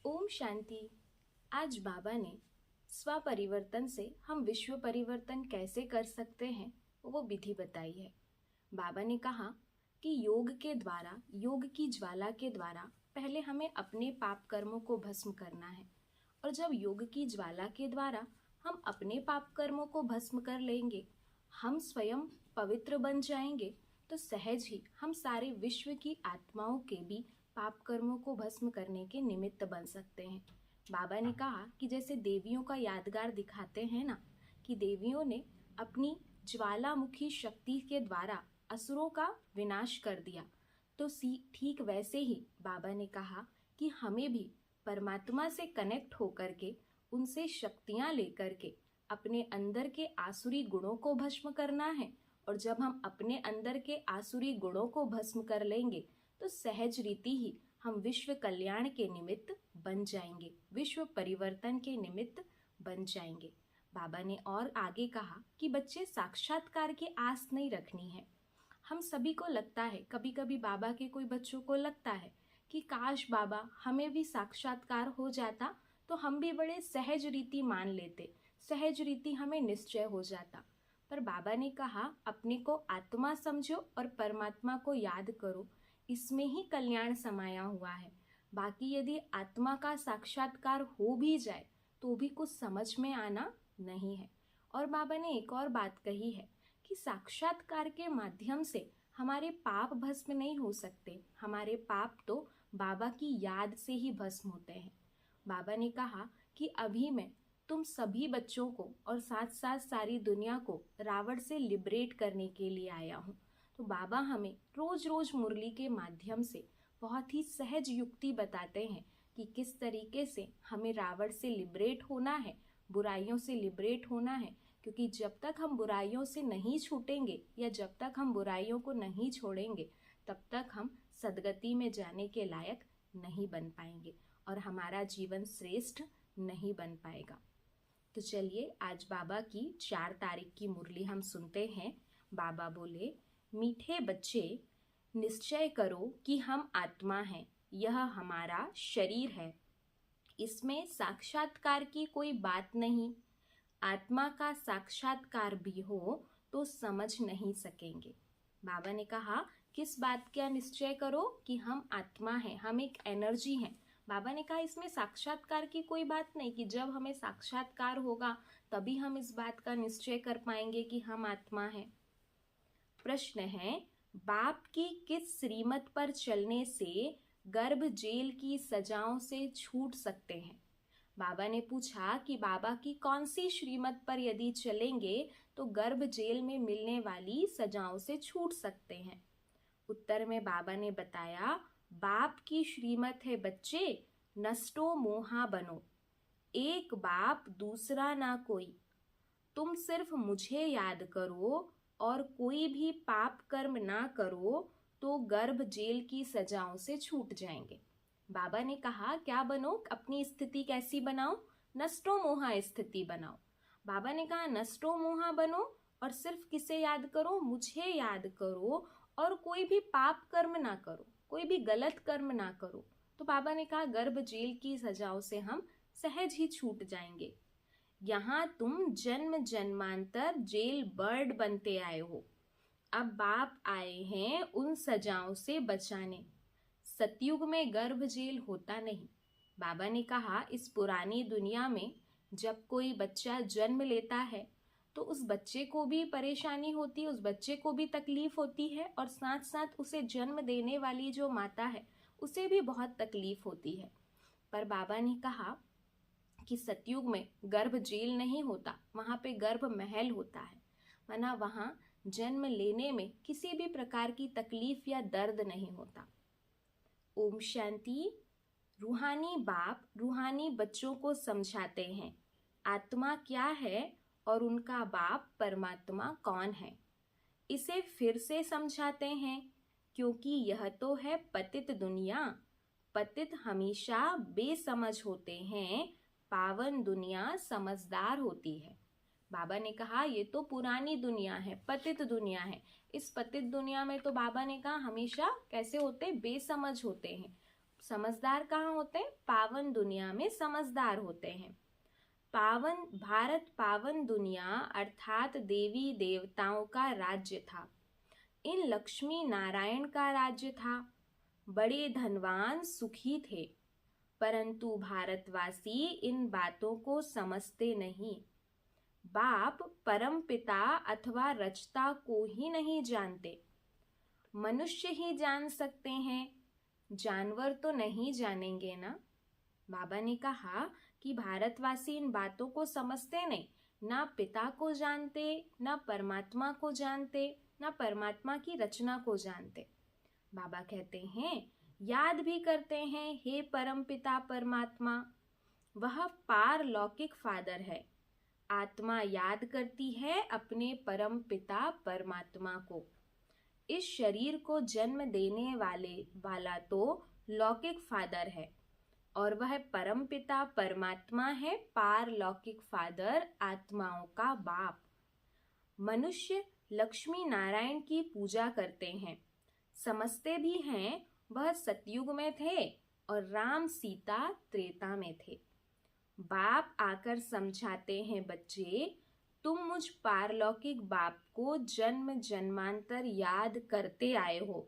ओम शांति। आज बाबा ने स्व परिवर्तन से हम विश्व परिवर्तन कैसे कर सकते हैं वो विधि बताई है। बाबा ने कहा कि योग के द्वारा, योग की ज्वाला के द्वारा पहले हमें अपने पाप कर्मों को भस्म करना है, और जब योग की ज्वाला के द्वारा हम अपने पाप कर्मों को भस्म कर लेंगे, हम स्वयं पवित्र बन जाएंगे, तो सहज ही हम सारे विश्व की आत्माओं के भी पाप कर्मों को भस्म करने के निमित्त बन सकते हैं। बाबा ने कहा कि जैसे देवियों का यादगार दिखाते हैं ना, कि देवियों ने अपनी ज्वालामुखी शक्ति के द्वारा असुरों का विनाश कर दिया, तो ठीक वैसे ही बाबा ने कहा कि हमें भी परमात्मा से कनेक्ट होकर के, उनसे शक्तियां लेकर के अपने अंदर के आसुरी गुणों को भस्म करना है। और जब हम अपने अंदर के आसुरी गुणों को भस्म कर लेंगे तो सहज रीति ही हम विश्व कल्याण के निमित्त बन जाएंगे, विश्व परिवर्तन के निमित्त बन जाएंगे। बाबा ने और आगे कहा कि बच्चे साक्षात्कार की आस नहीं रखनी है। हम सभी को लगता है, कभी कभी बाबा के कोई बच्चों को लगता है कि काश बाबा हमें भी साक्षात्कार हो जाता तो हम भी बड़े सहज रीति मान लेते, सहज रीति हमें निश्चय हो जाता। पर बाबा ने कहा अपने को आत्मा समझो और परमात्मा को याद करो, इसमें ही कल्याण समाया हुआ है। बाकी यदि आत्मा का साक्षात्कार हो भी जाए तो भी कुछ समझ में आना नहीं है। और बाबा ने एक और बात कही है कि साक्षात्कार के माध्यम से हमारे पाप भस्म नहीं हो सकते, हमारे पाप तो बाबा की याद से ही भस्म होते हैं। बाबा ने कहा कि अभी मैं तुम सभी बच्चों को और साथ साथ सारी दुनिया को रावण से लिबरेट करने के लिए आया हूँ। तो बाबा हमें रोज रोज मुरली के माध्यम से बहुत ही सहज युक्ति बताते हैं कि किस तरीके से हमें रावण से लिबरेट होना है, बुराइयों से लिबरेट होना है। क्योंकि जब तक हम बुराइयों से नहीं छूटेंगे या जब तक हम बुराइयों को नहीं छोड़ेंगे, तब तक हम सदगति में जाने के लायक नहीं बन पाएंगे और हमारा जीवन श्रेष्ठ नहीं बन पाएगा। तो चलिए आज बाबा की 4 तारीख की मुरली हम सुनते हैं। बाबा बोले, मीठे बच्चे निश्चय करो कि हम आत्मा हैं, यह हमारा शरीर है, इसमें साक्षात्कार की कोई बात नहीं। आत्मा का साक्षात्कार भी हो तो समझ नहीं सकेंगे। बाबा ने कहा किस बात का निश्चय करो कि हम आत्मा हैं, हम एक एनर्जी हैं। बाबा ने कहा इसमें साक्षात्कार की कोई बात नहीं, कि जब हमें साक्षात्कार होगा तभी हम इस बात का निश्चय कर पाएंगे कि हम आत्मा हैं। प्रश्न है, बाप की किस श्रीमत पर चलने से गर्भ जेल की सजाओं से छूट सकते हैं? बाबा ने पूछा कि बाबा की कौन सी श्रीमत पर यदि चलेंगे तो गर्भ जेल में मिलने वाली सजाओं से छूट सकते हैं। उत्तर में बाबा ने बताया, बाप की श्रीमत है बच्चे, नष्टो मोहा बनो, एक बाप दूसरा ना कोई, तुम सिर्फ मुझे याद करो और कोई भी पाप कर्म ना करो तो गर्भ जेल की सजाओं से छूट जाएंगे। बाबा ने कहा क्या बनो, अपनी स्थिति कैसी बनाओ? नष्टो मोहा स्थिति बनाओ। बाबा ने कहा नष्टो मोहा बनो और सिर्फ किसे याद करो? मुझे याद करो और कोई भी पाप कर्म ना करो, कोई भी गलत कर्म ना करो। तो बाबा ने कहा गर्भ जेल की सजाओं से हम सहज ही छूट जाएंगे। यहाँ तुम जन्म जन्मांतर जेल बर्ड बनते आए हो, अब बाप आए हैं उन सजाओं से बचाने। सतयुग में गर्भ जेल होता नहीं। बाबा ने कहा इस पुरानी दुनिया में जब कोई बच्चा जन्म लेता है तो उस बच्चे को भी परेशानी होती है, उस बच्चे को भी तकलीफ होती है, और साथ साथ उसे जन्म देने वाली जो माता है उसे भी बहुत तकलीफ होती है। पर बाबा ने कहा कि सतयुग में गर्भ जेल नहीं होता, वहाँ पे गर्भ महल होता है, माना वहाँ जन्म लेने में किसी भी प्रकार की तकलीफ या दर्द नहीं होता। ओम शांति। रूहानी बाप रूहानी बच्चों को समझाते हैं आत्मा क्या है और उनका बाप परमात्मा कौन है। इसे फिर से समझाते हैं क्योंकि यह तो है पतित दुनिया, पतित हमेशा बेसमझ होते हैं, पावन दुनिया समझदार होती है। बाबा ने कहा ये तो पुरानी दुनिया है, पतित दुनिया है। इस पतित दुनिया में तो बाबा ने कहा हमेशा कैसे होते? बेसमझ होते हैं। समझदार कहाँ होते हैं? पावन दुनिया में समझदार होते हैं। पावन भारत पावन दुनिया अर्थात देवी देवताओं का राज्य था। इन लक्ष्मी नारायण का राज्य था। बड़े धनवान सुखी थे, परंतु भारतवासी इन बातों को समझते नहीं। बाप परम पिता अथवा रचता को ही नहीं जानते। मनुष्य ही जान सकते हैं, जानवर तो नहीं जानेंगे ना। बाबा ने कहा कि भारतवासी इन बातों को समझते नहीं, ना पिता को जानते, ना परमात्मा को जानते, ना परमात्मा की रचना को जानते। बाबा कहते हैं, याद भी करते हैं, हे परम पिता परमात्मा, वह पारलौकिक फादर है। आत्मा याद करती है अपने परम पिता परमात्मा को। इस शरीर को जन्म देने वाला तो लौकिक फादर है, और वह परम पिता परमात्मा है, पारलौकिक फादर, आत्माओं का बाप। मनुष्य लक्ष्मी नारायण की पूजा करते हैं, समझते भी हैं वह सतयुग में थे और राम सीता त्रेता में थे। बाप आकर समझाते हैं, बच्चे तुम मुझ पारलौकिक बाप को जन्म जन्मांतर याद करते आए हो।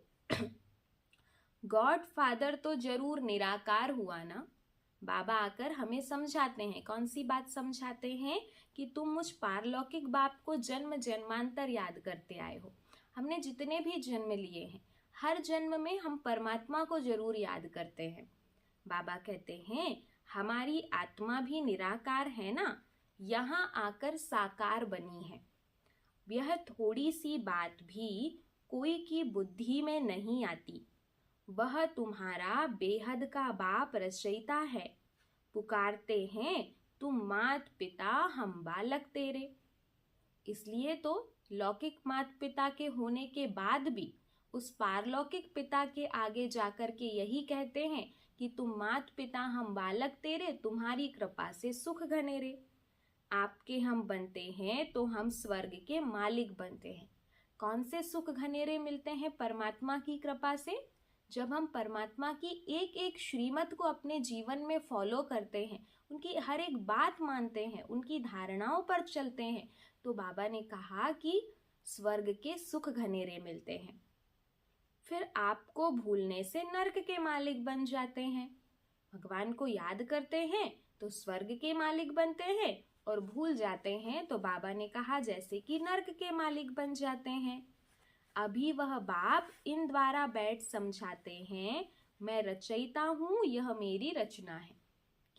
गॉड फादर तो जरूर निराकार हुआ ना। बाबा आकर हमें समझाते हैं, कौन सी बात समझाते हैं? कि तुम मुझ पारलौकिक बाप को जन्म जन्मांतर याद करते आए हो। हमने जितने भी जन्म लिए हैं, हर जन्म में हम परमात्मा को जरूर याद करते हैं। बाबा कहते हैं, हमारी आत्मा भी निराकार है ना, यहाँ आकर साकार बनी है। यह थोड़ी सी बात भी कोई की बुद्धि में नहीं आती। वह तुम्हारा बेहद का बाप रचयिता है। पुकारते हैं, तुम मात पिता हम बालक तेरे। इसलिए तो लौकिक मात पिता के होने के बाद भी उस पारलौकिक पिता के आगे जाकर के यही कहते हैं कि तुम मात पिता हम बालक तेरे, तुम्हारी कृपा से सुख घनेरे। आपके हम बनते हैं तो हम स्वर्ग के मालिक बनते हैं। कौन से सुख घनेरे मिलते हैं? परमात्मा की कृपा से। जब हम परमात्मा की एक एक श्रीमत को अपने जीवन में फॉलो करते हैं, उनकी हर एक बात मानते हैं, उनकी धारणाओं पर चलते हैं, तो बाबा ने कहा कि स्वर्ग के सुख घनेरे मिलते हैं। फिर आपको भूलने से नर्क के मालिक बन जाते हैं। भगवान को याद करते हैं तो स्वर्ग के मालिक बनते हैं, और भूल जाते हैं तो बाबा ने कहा जैसे कि नर्क के मालिक बन जाते हैं। अभी वह बाप इन द्वारा बैठ समझाते हैं, मैं रचयिता हूँ, यह मेरी रचना है।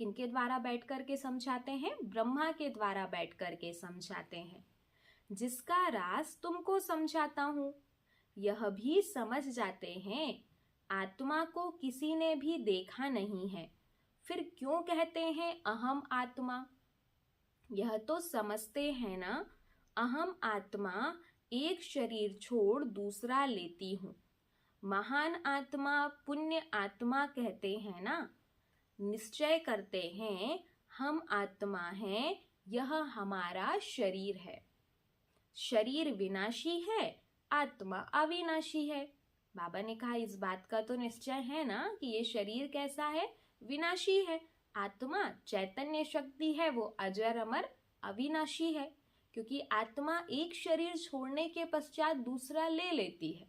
किनके द्वारा बैठ करके समझाते हैं? ब्रह्मा के द्वारा बैठ करके समझाते हैं। जिसका राज तुमको समझाता हूँ, यह भी समझ जाते हैं। आत्मा को किसी ने भी देखा नहीं है, फिर क्यों कहते हैं अहम आत्मा? यह तो समझते हैं ना, अहम आत्मा एक शरीर छोड़ दूसरा लेती हूँ। महान आत्मा पुण्य आत्मा कहते हैं ना। निश्चय करते हैं हम आत्मा हैं, यह हमारा शरीर है। शरीर विनाशी है, आत्मा अविनाशी है। बाबा ने कहा इस बात का तो निश्चय है ना कि ये शरीर कैसा है? विनाशी है। आत्मा चैतन्य शक्ति है, वो अजर अमर अविनाशी है। क्योंकि आत्मा एक शरीर छोड़ने के पश्चात दूसरा ले लेती है,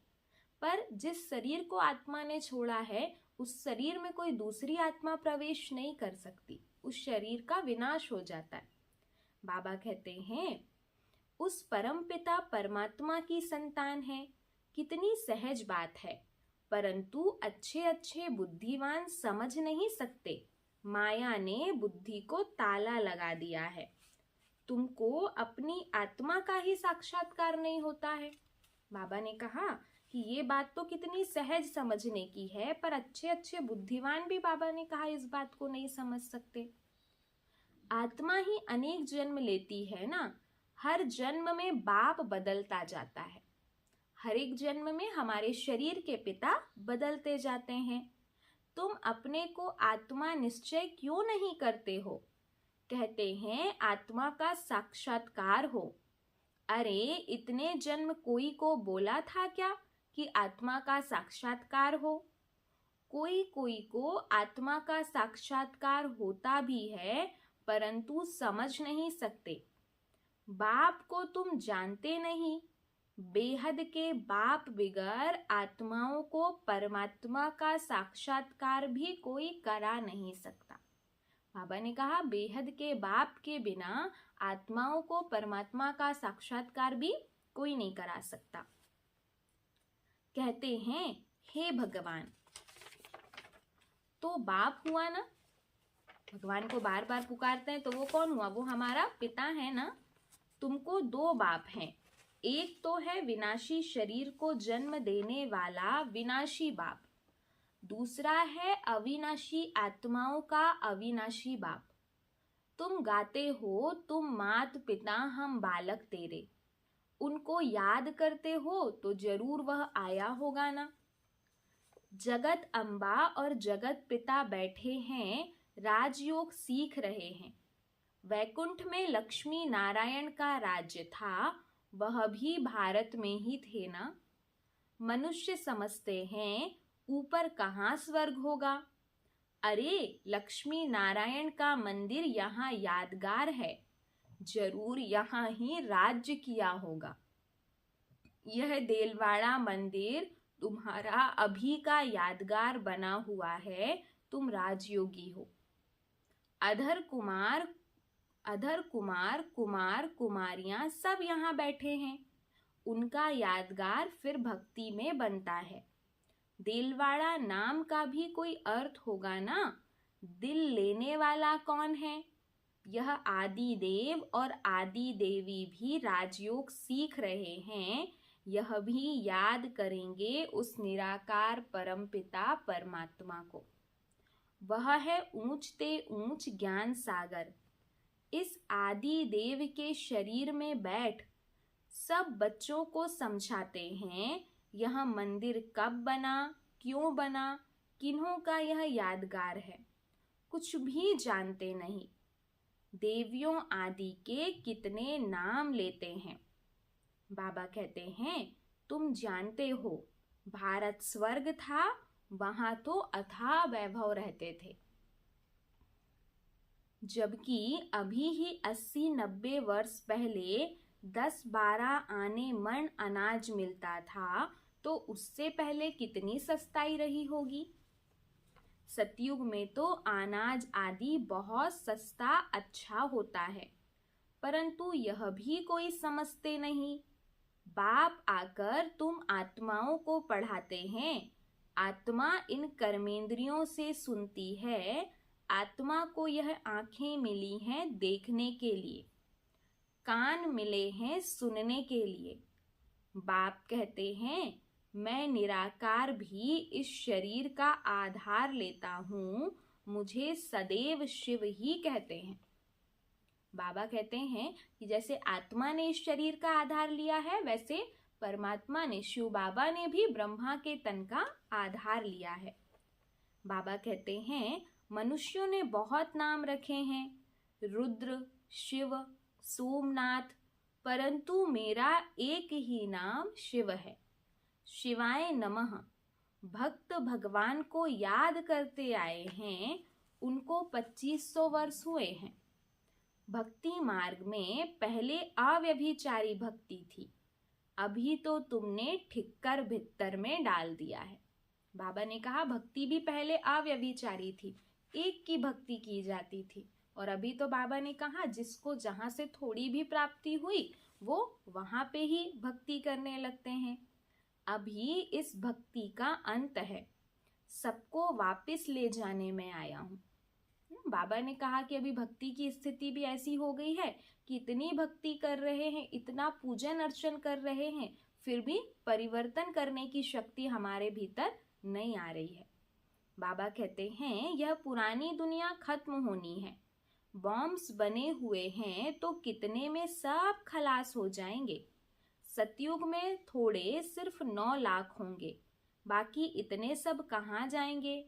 पर जिस शरीर को आत्मा ने छोड़ा है उस शरीर में कोई दूसरी आत्मा प्रवेश नहीं कर सकती, उस शरीर का विनाश हो जाता है। बाबा कहते हैं उस परम पिता परमात्मा की संतान है। कितनी सहज बात है, परंतु अच्छे अच्छे बुद्धिमान समझ नहीं सकते। माया ने बुद्धि को ताला लगा दिया है। तुमको अपनी आत्मा का ही साक्षात्कार नहीं होता है। बाबा ने कहा कि ये बात तो कितनी सहज समझने की है, पर अच्छे अच्छे बुद्धिमान भी बाबा ने कहा इस बात को नहीं समझ सकते। आत्मा ही अनेक जन्म लेती है ना, हर जन्म में बाप बदलता जाता है। हर एक जन्म में हमारे शरीर के पिता बदलते जाते हैं। तुम अपने को आत्मा निश्चय क्यों नहीं करते हो? कहते हैं आत्मा का साक्षात्कार हो। अरे इतने जन्म कोई को बोला था क्या कि आत्मा का साक्षात्कार हो? कोई कोई को आत्मा का साक्षात्कार होता भी है, परंतु समझ नहीं सकते। बाप को तुम जानते नहीं। बेहद के बाप बिगर आत्माओं को परमात्मा का साक्षात्कार भी कोई करा नहीं सकता। बाबा ने कहा बेहद के बाप के बिना आत्माओं को परमात्मा का साक्षात्कार भी कोई नहीं करा सकता। कहते हैं हे भगवान, तो बाप हुआ ना, भगवान को बार बार पुकारते हैं तो वो कौन हुआ? वो हमारा पिता है ना। तुमको दो बाप हैं, एक तो है विनाशी शरीर को जन्म देने वाला विनाशी बाप, दूसरा है अविनाशी आत्माओं का अविनाशी बाप। तुम गाते हो तुम मात पिता हम बालक तेरे, उनको याद करते हो तो जरूर वह आया होगा ना। जगत अम्बा और जगत पिता बैठे हैं, राजयोग सीख रहे हैं। वैकुंठ में लक्ष्मी नारायण का राज्य था, वह भी भारत में ही थे ना। मनुष्य समझते हैं ऊपर कहाँ स्वर्ग होगा। अरे लक्ष्मी नारायण का मंदिर यहाँ यादगार है, जरूर यहाँ ही राज्य किया होगा। यह देलवाड़ा मंदिर तुम्हारा अभी का यादगार बना हुआ है, तुम राजयोगी हो। अधर कुमार कुमार कुमारियां सब यहाँ बैठे हैं, उनका यादगार फिर भक्ति में बनता है। देलवाड़ा नाम का भी कोई अर्थ होगा ना। दिल लेने वाला कौन है? यह आदि देव और आदि देवी भी राजयोग सीख रहे हैं, यह भी याद करेंगे उस निराकार परमपिता परमात्मा को। वह है ऊंचते ऊंच ज्ञान सागर। इस आदि देव के शरीर में बैठ सब बच्चों को समझाते हैं यह मंदिर कब बना, क्यों बना, किन्हों का यह यादगार है। कुछ भी जानते नहीं। देवियों आदि के कितने नाम लेते हैं। बाबा कहते हैं तुम जानते हो भारत स्वर्ग था, वहां तो अथाह वैभव रहते थे। जबकि अभी ही 80-90 वर्ष पहले 10-12 आने मन अनाज मिलता था, तो उससे पहले कितनी सस्ताई रही होगी। सतयुग में तो अनाज आदि बहुत सस्ता अच्छा होता है, परंतु यह भी कोई समझते नहीं। बाप आकर तुम आत्माओं को पढ़ाते हैं। आत्मा इन कर्मेंद्रियों से सुनती है, आत्मा को यह आंखें मिली हैं देखने के लिए, कान मिले हैं सुनने के लिए। बाप कहते हैं मैं निराकार भी इस शरीर का आधार लेता हूँ, मुझे सदैव शिव ही कहते हैं। बाबा कहते हैं कि जैसे आत्मा ने इस शरीर का आधार लिया है, वैसे परमात्मा ने, शिव बाबा ने भी ब्रह्मा के तन का आधार लिया है। बाबा कहते हैं मनुष्यों ने बहुत नाम रखे हैं, रुद्र, शिव, सोमनाथ, परंतु मेरा एक ही नाम शिव है। शिवाय नमः। भक्त भगवान को याद करते आए हैं, उनको 2500 वर्ष हुए हैं। भक्ति मार्ग में पहले अव्यभिचारी भक्ति थी, अभी तो तुमने ठिक्कर भित्तर में डाल दिया है। बाबा ने कहा भक्ति भी पहले अव्यभिचारी थी, एक की भक्ति की जाती थी, और अभी तो बाबा ने कहा जिसको जहां से थोड़ी भी प्राप्ति हुई वो वहां पे ही भक्ति करने लगते हैं। अभी इस भक्ति का अंत है, सबको वापस ले जाने में आया हूँ। बाबा ने कहा कि अभी भक्ति की स्थिति भी ऐसी हो गई है कि इतनी भक्ति कर रहे हैं, इतना पूजन अर्चन कर रहे हैं, फिर भी परिवर्तन करने की शक्ति हमारे भीतर नहीं आ रही है। बाबा कहते हैं यह पुरानी दुनिया खत्म होनी है, बॉम्ब्स बने हुए हैं तो कितने में सब खलास हो जाएंगे। सतयुग में थोड़े सिर्फ 9 लाख होंगे, बाकी इतने सब कहाँ जाएंगे।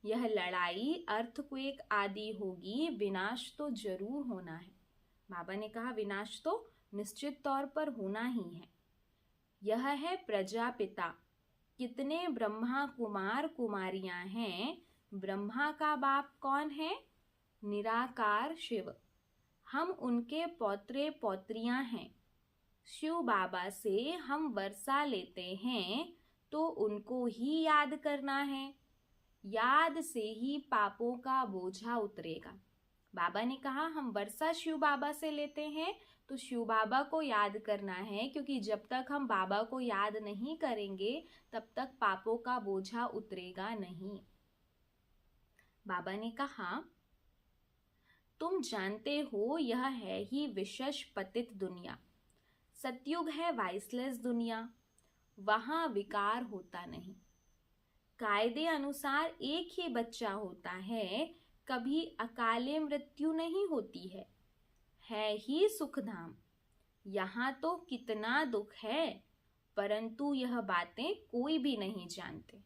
यह लड़ाई अर्थक्वेक आदि होगी, विनाश तो जरूर होना है। बाबा ने कहा विनाश तो निश्चित तौर पर होना ही है। यह है प्रजापिता, कितने ब्रह्मा कुमार कुमारियां हैं? ब्रह्मा का बाप कौन है? निराकार शिव। हम उनके पौत्रे पौत्रियां हैं। शिव बाबा से हम वर्षा लेते हैं तो उनको ही याद करना है। याद से ही पापों का बोझा उतरेगा। बाबा ने कहा हम वर्षा शिव बाबा से लेते हैं तो शिव बाबा को याद करना है, क्योंकि जब तक हम बाबा को याद नहीं करेंगे तब तक पापों का बोझा उतरेगा नहीं। बाबा ने कहा तुम जानते हो यह है ही विशेष पतित दुनिया। सतयुग है वाइसलेस दुनिया, वहां विकार होता नहीं। कायदे अनुसार एक ही बच्चा होता है, कभी अकाले मृत्यु नहीं होती है ही सुखधाम। यहाँ तो कितना दुख है, परंतु यह बातें कोई भी नहीं जानते।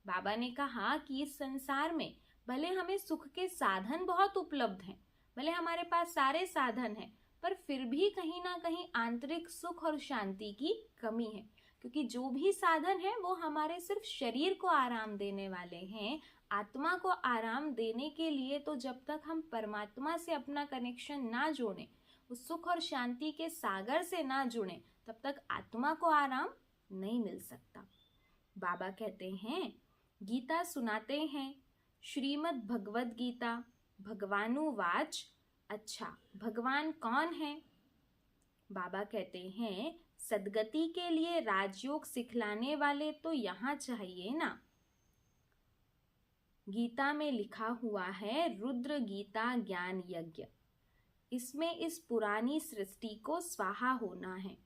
बाबा ने कहा कि इस संसार में भले हमें सुख के साधन बहुत उपलब्ध हैं, भले हमारे पास सारे साधन हैं, पर फिर भी कहीं ना कहीं आंतरिक सुख और शांति की कमी है, क्योंकि जो भी साधन है वो हमारे सिर्फ शरीर को आराम देने वाले हैं। आत्मा को आराम देने के लिए तो जब तक हम परमात्मा से अपना कनेक्शन ना जोड़ें, उस सुख और शांति के सागर से ना जुड़ें, तब तक आत्मा को आराम नहीं मिल सकता। बाबा कहते हैं, गीता सुनाते हैं, श्रीमद् भगवद गीता भगवानुवाच। अच्छा, भगवान कौन है? बाबा कहते हैं, सदगति के लिए राजयोग सिखलाने वाले तो यहाँ चाहिए ना। गीता में लिखा हुआ है रुद्र गीता ज्ञान यज्ञ। इसमें इस पुरानी सृष्टि को स्वाहा होना है।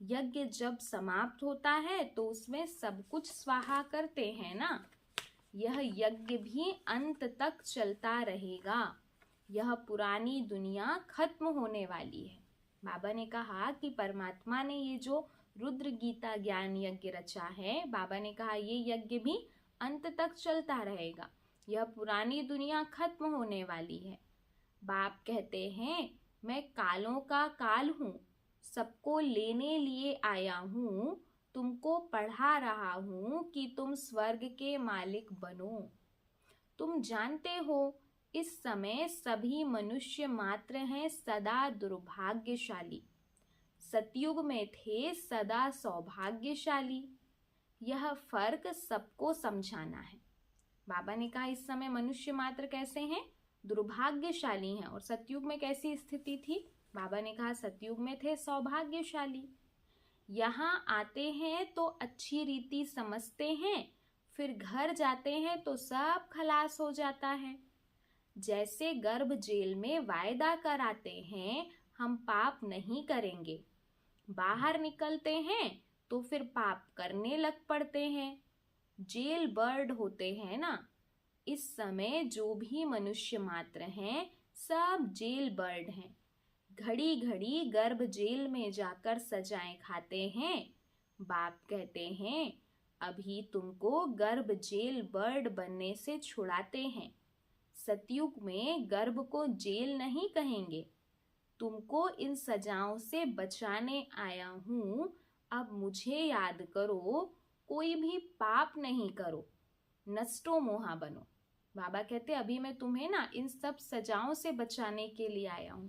यज्ञ जब समाप्त होता है तो उसमें सब कुछ स्वाहा करते हैं ना। यह यज्ञ भी अंत तक चलता रहेगा। यह पुरानी दुनिया खत्म होने वाली है। बाबा ने कहा कि परमात्मा ने ये जो रुद्र गीता ज्ञान यज्ञ रचा है, बाबा ने कहा ये यज्ञ भी अंत तक चलता रहेगा। यह पुरानी दुनिया खत्म होने वाली है। बाप कहते हैं, मैं कालों का काल हूँ, सबको लेने लिए आया हूँ, तुमको पढ़ा रहा हूँ कि तुम स्वर्ग के मालिक बनो। तुम जानते हो इस समय सभी मनुष्य मात्र हैं सदा दुर्भाग्यशाली। सतयुग में थे सदा सौभाग्यशाली। यह फर्क सबको समझाना है। बाबा ने कहा इस समय मनुष्य मात्र कैसे हैं? दुर्भाग्यशाली हैं। और सतयुग में कैसी स्थिति थी? बाबा ने कहा सतयुग में थे सौभाग्यशाली। यहाँ आते हैं तो अच्छी रीति समझते हैं, फिर घर जाते हैं तो सब खलास हो जाता है। जैसे गर्भ जेल में वायदा कराते हैं हम पाप नहीं करेंगे, बाहर निकलते हैं तो फिर पाप करने लग पड़ते हैं। जेल बर्ड होते हैं ना। इस समय जो भी मनुष्य मात्र हैं सब जेल बर्ड हैं। घड़ी घड़ी गर्भ जेल में जाकर सजाएं खाते हैं। बाप कहते हैं अभी तुमको गर्भ जेल बर्ड बनने से छुड़ाते हैं। सतयुग में गर्भ को जेल नहीं कहेंगे। तुमको इन सजाओं से बचाने आया हूँ। अब मुझे याद करो, कोई भी पाप नहीं करो, नष्टो मोहा बनो। बाबा कहते अभी मैं तुम्हें ना इन सब सजाओं से बचाने के लिए आया हूँ।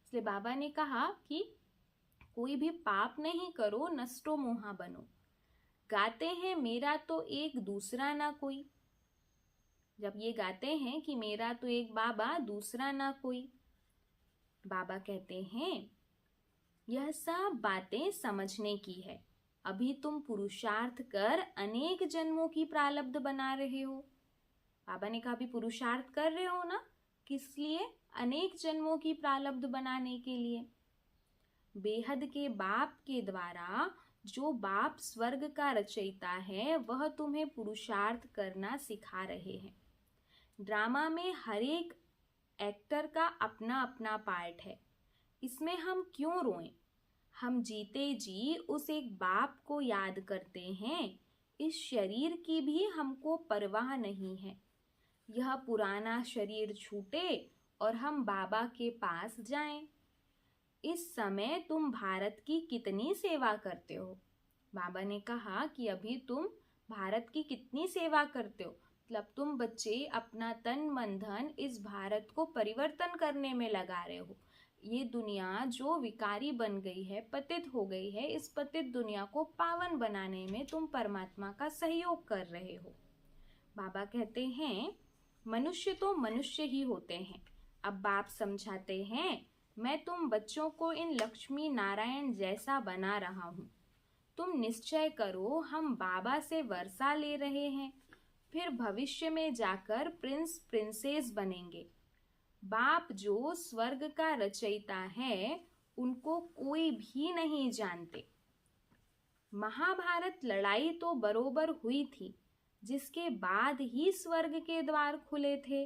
इसलिए बाबा ने कहा कि कोई भी पाप नहीं करो, नष्टो मोहा बनो। गाते हैं मेरा तो एक दूसरा ना कोई। जब ये गाते हैं कि मेरा तो एक बाबा दूसरा ना कोई, बाबा कहते हैं यह सब बातें समझने की है। अभी तुम पुरुषार्थ कर अनेक जन्मों की प्रारब्ध बना रहे हो। बाबा ने कहा अभी पुरुषार्थ कर रहे हो ना, किस लिए? अनेक जन्मों की प्रारब्ध बनाने के लिए। बेहद के बाप के द्वारा जो बाप स्वर्ग का रचयिता है वह तुम्हें पुरुषार्थ करना सिखा रहे हैं। ड्रामा में हर एक एक्टर का अपना अपना पार्ट है। इसमें हम क्यों रोएं? हम जीते जी उस एक बाप को याद करते हैं। इस शरीर की भी हमको परवाह नहीं है। यह पुराना शरीर छूटे और हम बाबा के पास जाएं। इस समय तुम भारत की कितनी सेवा करते हो? बाबा ने कहा कि अभी तुम भारत की कितनी सेवा करते हो। मतलब तुम बच्चे अपना तन मन धन इस भारत को परिवर्तन करने में लगा रहे हो। ये दुनिया जो विकारी बन गई है, पतित हो गई है, इस पतित दुनिया को पावन बनाने में तुम परमात्मा का सहयोग कर रहे हो। बाबा कहते हैं मनुष्य तो मनुष्य ही होते हैं। अब बाप समझाते हैं मैं तुम बच्चों को इन लक्ष्मी नारायण जैसा बना रहा हूँ। तुम निश्चय करो हम बाबा से वर्षा ले रहे हैं, फिर भविष्य में जाकर प्रिंस प्रिंसेस बनेंगे। बाप जो स्वर्ग का रचयिता है उनको कोई भी नहीं जानते। महाभारत लड़ाई तो बरोबर हुई थी, जिसके बाद ही स्वर्ग के द्वार खुले थे।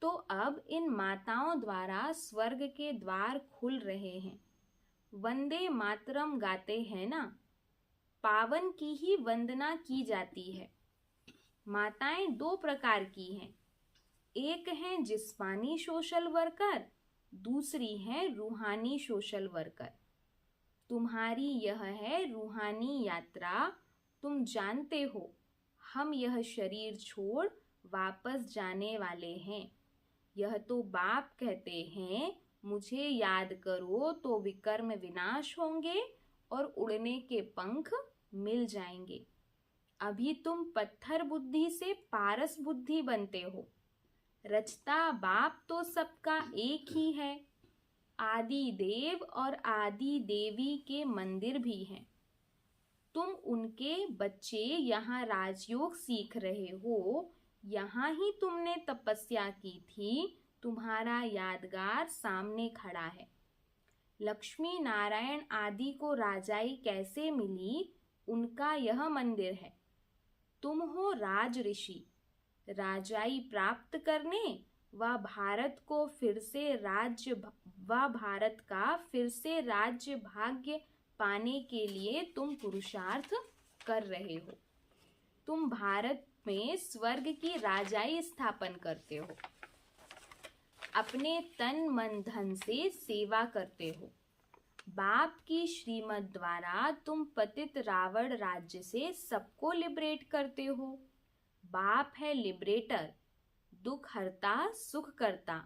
तो अब इन माताओं द्वारा स्वर्ग के द्वार खुल रहे हैं। वंदे मातरम गाते हैं ना, पावन की ही वंदना की जाती है। माताएं दो प्रकार की हैं, एक है जिस्मानी सोशल वर्कर, दूसरी है रूहानी सोशल वर्कर। तुम्हारी यह है रूहानी यात्रा। तुम जानते हो हम यह शरीर छोड़ वापस जाने वाले हैं। यह तो बाप कहते हैं मुझे याद करो तो विकर्म विनाश होंगे और उड़ने के पंख मिल जाएंगे। अभी तुम पत्थर बुद्धि से पारस बुद्धि बनते हो। रचता बाप तो सबका एक ही है। आदि देव और आदि देवी के मंदिर भी हैं। तुम उनके बच्चे यहाँ राजयोग सीख रहे हो। यहाँ ही तुमने तपस्या की थी। तुम्हारा यादगार सामने खड़ा है। लक्ष्मी नारायण आदि को राजाई कैसे मिली, उनका यह मंदिर है। तुम हो राज ऋषि। राजाई प्राप्त करने व भारत का फिर से राज्य भाग्य पाने के लिए तुम पुरुषार्थ कर रहे हो। तुम भारत में स्वर्ग की राजाई स्थापन करते हो। अपने तन मन धन से सेवा करते हो। बाप की श्रीमत द्वारा तुम पतित रावण राज्य से सबको लिबरेट करते हो। बाप है लिबरेटर, दुख हरता सुख करता।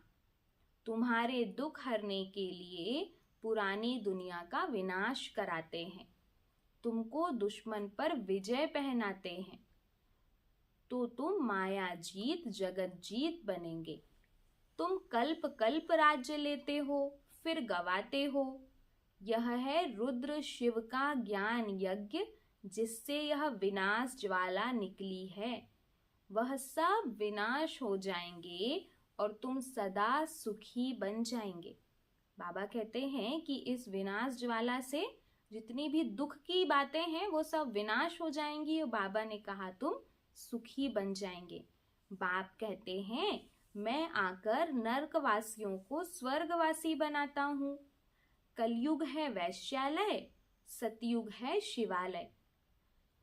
तुम्हारे दुख हरने के लिए पुरानी दुनिया का विनाश कराते हैं। तुमको दुश्मन पर विजय पहनाते हैं, तो तुम माया जीत जगत जीत बनेंगे। तुम कल्प कल्प राज्य लेते हो, फिर गवाते हो। यह है रुद्र शिव का ज्ञान यज्ञ, जिससे यह विनाश ज्वाला निकली है। वह सब विनाश हो जाएंगे और तुम सदा सुखी बन जाएंगे। बाबा कहते हैं कि इस विनाश ज्वाला से जितनी भी दुख की बातें हैं वो सब विनाश हो जाएंगी और बाबा ने कहा तुम सुखी बन जाएंगे। बाप कहते हैं मैं आकर नरकवासियों को स्वर्गवासी बनाता हूँ। कलयुग है वैश्यालय, सतयुग है शिवालय।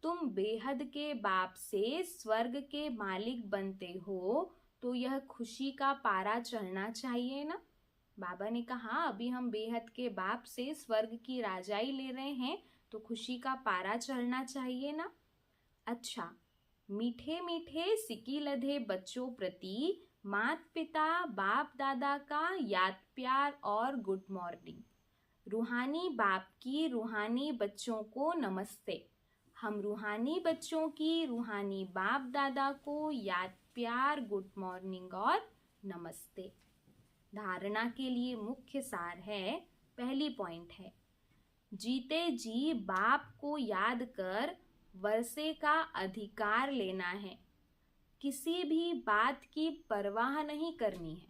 तुम बेहद के बाप से स्वर्ग के मालिक बनते हो, तो यह खुशी का पारा चढ़ना चाहिए ना। बाबा ने कहा अभी हम बेहद के बाप से स्वर्ग की राजाई ले रहे हैं, तो खुशी का पारा चढ़ना चाहिए ना। अच्छा, मीठे मीठे सिकी लधे बच्चों प्रति मात पिता बाप दादा का याद प्यार और गुड मॉर्निंग। रूहानी बाप की रूहानी बच्चों को नमस्ते। हम रूहानी बच्चों की रूहानी बाप दादा को याद प्यार गुड मॉर्निंग और नमस्ते। धारणा के लिए मुख्य सार है, पहली पॉइंट है जीते जी बाप को याद कर वर्षे का अधिकार लेना है। किसी भी बात की परवाह नहीं करनी है।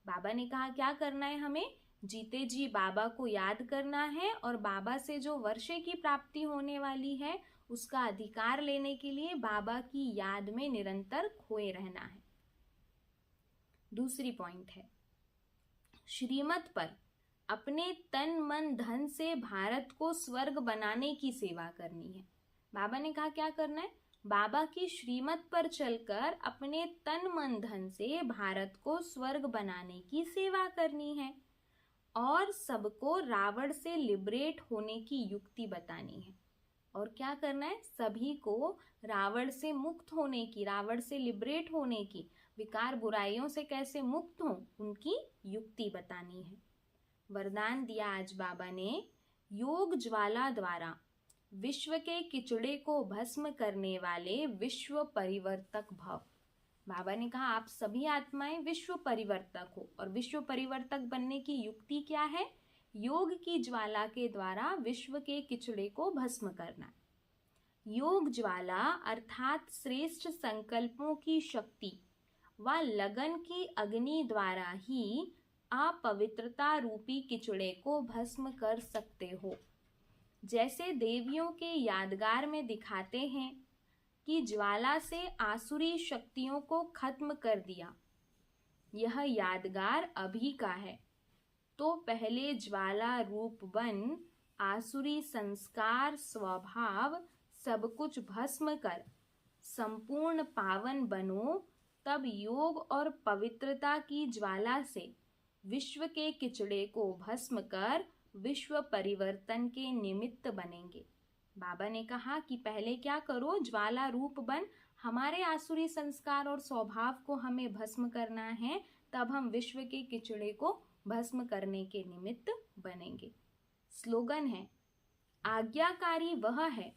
बाबा ने कहा क्या करना है, हमें जीते जी बाबा को याद करना है और बाबा से जो वर्षे की प्राप्ति होने वाली है उसका अधिकार लेने के लिए बाबा की याद में निरंतर खोए रहना है। दूसरी पॉइंट है श्रीमत पर अपने तन मन धन से भारत को स्वर्ग बनाने की सेवा करनी है। बाबा ने कहा क्या करना है, बाबा की श्रीमत पर चलकर अपने तन मन धन से भारत को स्वर्ग बनाने की सेवा करनी है और सबको रावण से लिबरेट होने की युक्ति बतानी है। और क्या करना है, सभी को रावण से मुक्त होने की, रावण से लिबरेट होने की, विकार बुराइयों से कैसे मुक्त हो उनकी युक्ति बतानी है। वरदान दिया आज बाबा ने, योग ज्वाला द्वारा विश्व के किचड़े को भस्म करने वाले विश्व परिवर्तक भव। बाबा ने कहा आप सभी आत्माएं विश्व परिवर्तक हो, और विश्व परिवर्तक बनने की युक्ति क्या है, योग की ज्वाला के द्वारा विश्व के किचड़े को भस्म करना। योग ज्वाला अर्थात श्रेष्ठ संकल्पों की शक्ति व लगन की अग्नि द्वारा ही अपवित्रता रूपी किचड़े को भस्म कर सकते हो। जैसे देवियों के यादगार में दिखाते हैं कि ज्वाला से आसुरी शक्तियों को खत्म कर दिया, यह यादगार अभी का है। तो पहले ज्वाला रूप बन आसुरी संस्कार स्वभाव सब कुछ भस्म कर संपूर्ण पावन बनो, तब योग और पवित्रता की ज्वाला से विश्व के किचड़े को भस्म कर विश्व परिवर्तन के निमित्त बनेंगे। बाबा ने कहा कि पहले क्या करो, ज्वाला रूप बन हमारे आसुरी संस्कार और स्वभाव को हमें भस्म करना है, तब हम विश्व के किचड़े को भस्म करने के निमित्त बनेंगे। स्लोगन है, आज्ञाकारी वह है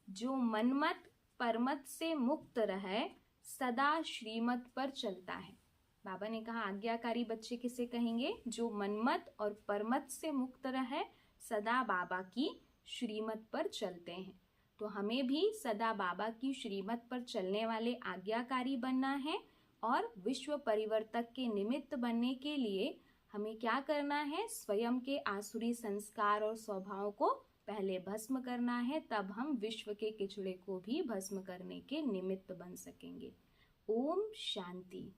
जो मनमत परमत से मुक्त रहे, सदा श्रीमत पर चलता है। बाबा ने कहा आज्ञाकारी बच्चे किसे कहेंगे, जो मनमत और परमत से मुक्त रहे, सदा बाबा की श्रीमत पर चलते हैं। तो हमें भी सदा बाबा की श्रीमत पर चलने वाले आज्ञाकारी बनना है, और विश्व परिवर्तक के निमित्त बनने के लिए हमें क्या करना है, स्वयं के आसुरी संस्कार और स्वभाव को पहले भस्म करना है, तब हम विश्व के किचड़े को भी भस्म करने के निमित्त बन सकेंगे। ओम शांति।